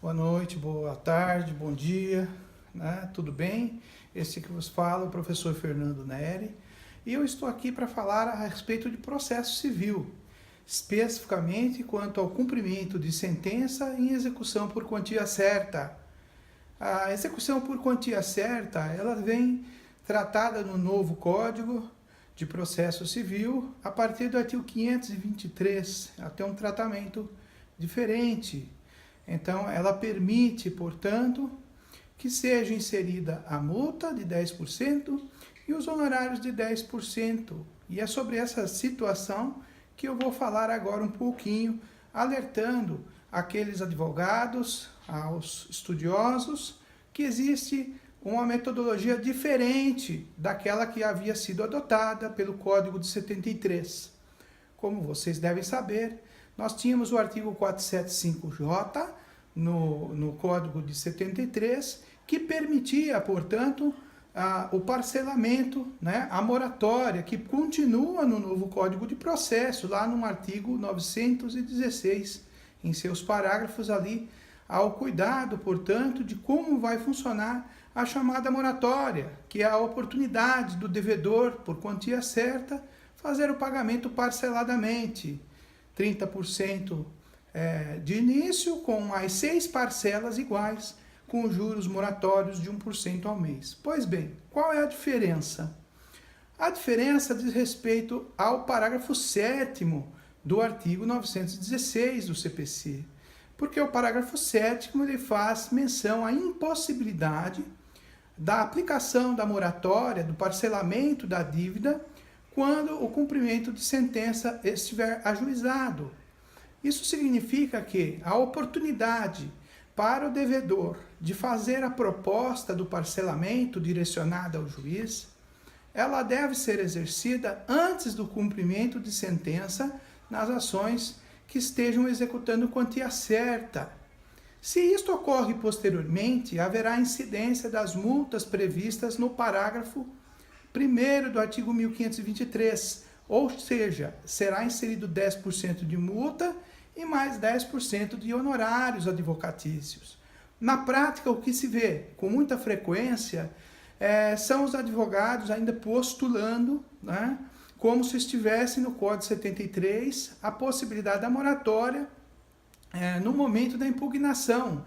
Boa noite, boa tarde, bom dia, né? Tudo bem? Este que vos fala é o professor Fernando Neri e eu estou aqui para falar a respeito de processo civil, especificamente quanto ao cumprimento de sentença em execução por quantia certa. A execução por quantia certa, ela vem tratada no novo Código de Processo Civil a partir do artigo 523, ela tem um tratamento diferente. Então, ela permite, portanto, que seja inserida a multa de 10% e os honorários de 10%. E é sobre essa situação que eu vou falar agora um pouquinho, alertando aqueles advogados, aos estudiosos, que existe uma metodologia diferente daquela que havia sido adotada pelo Código de 73. Como vocês devem saber, nós tínhamos o artigo 475J no Código de 73, que permitia, portanto, o parcelamento, né, a moratória, que continua no novo Código de Processo, lá no artigo 916, em seus parágrafos ali, ao cuidado, portanto, de como vai funcionar a chamada moratória, que é a oportunidade do devedor, por quantia certa, fazer o pagamento parceladamente. 30% de início, com mais 6 parcelas iguais, com juros moratórios de 1% ao mês. Pois bem, qual é a diferença? A diferença diz respeito ao parágrafo 7º do artigo 916 do CPC, porque o parágrafo 7º ele faz menção à impossibilidade da aplicação da moratória, do parcelamento da dívida, quando o cumprimento de sentença estiver ajuizado. Isso significa que a oportunidade para o devedor de fazer a proposta do parcelamento direcionada ao juiz, ela deve ser exercida antes do cumprimento de sentença nas ações que estejam executando quantia certa. Se isto ocorre posteriormente, haverá incidência das multas previstas no parágrafo 1º do artigo 1523, ou seja, será inserido 10% de multa e mais 10% de honorários advocatícios. Na prática, o que se vê com muita frequência são os advogados ainda postulando, né, como se estivesse no Código 73, a possibilidade da moratória no momento da impugnação.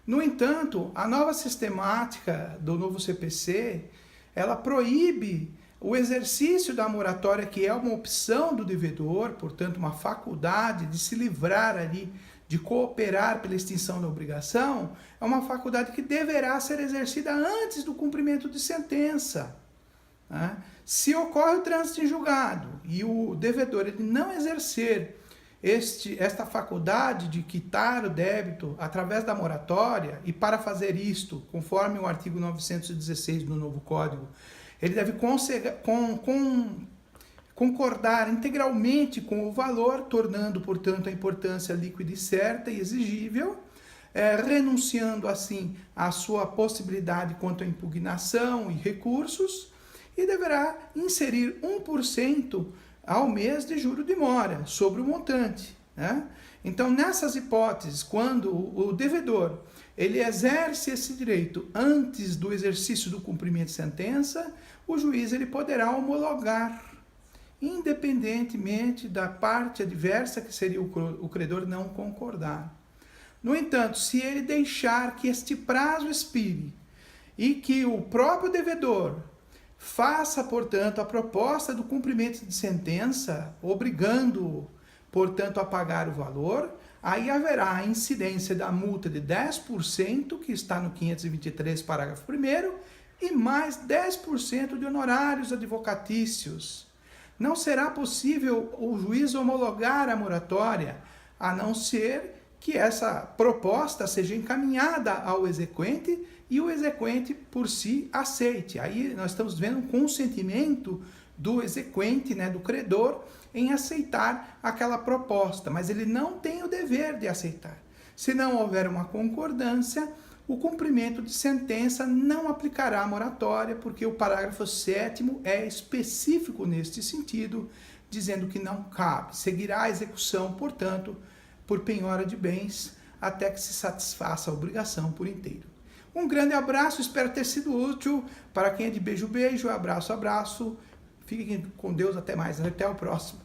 No entanto, a nova sistemática do novo CPC, ela proíbe o exercício da moratória, que é uma opção do devedor, portanto, uma faculdade de se livrar ali, de cooperar pela extinção da obrigação, é uma faculdade que deverá ser exercida antes do cumprimento de sentença. Né? Se ocorre o trânsito em julgado e o devedor ele não exercer esta faculdade de quitar o débito através da moratória, e para fazer isto, conforme o artigo 916 do novo Código, ele deve concordar integralmente com o valor, tornando, portanto, a importância líquida e certa e exigível, renunciando, assim, à sua possibilidade quanto à impugnação e recursos, e deverá inserir 1% ao mês de juro de mora sobre o montante. Né? Então, nessas hipóteses, quando o devedor ele exerce esse direito antes do exercício do cumprimento de sentença, o juiz ele poderá homologar, independentemente da parte adversa, que seria o credor, não concordar. No entanto, se ele deixar que este prazo expire e que o próprio devedor faça, portanto, a proposta do cumprimento de sentença, obrigando-o, portanto, a pagar o valor, aí haverá a incidência da multa de 10%, que está no 523, parágrafo 1º, e mais 10% de honorários advocatícios. Não será possível o juiz homologar a moratória, a não ser que essa proposta seja encaminhada ao exequente e o exequente por si aceite. Aí nós estamos vendo um consentimento do exequente, né, do credor, em aceitar aquela proposta, mas ele não tem o dever de aceitar. Se não houver uma concordância, o cumprimento de sentença não aplicará a moratória, porque o parágrafo 7º é específico neste sentido, dizendo que não cabe. Seguirá a execução, portanto, por penhora de bens, até que se satisfaça a obrigação por inteiro. Um grande abraço, espero ter sido útil. Para quem é de beijo, beijo, abraço, abraço. Fiquem com Deus, até mais, até o próximo.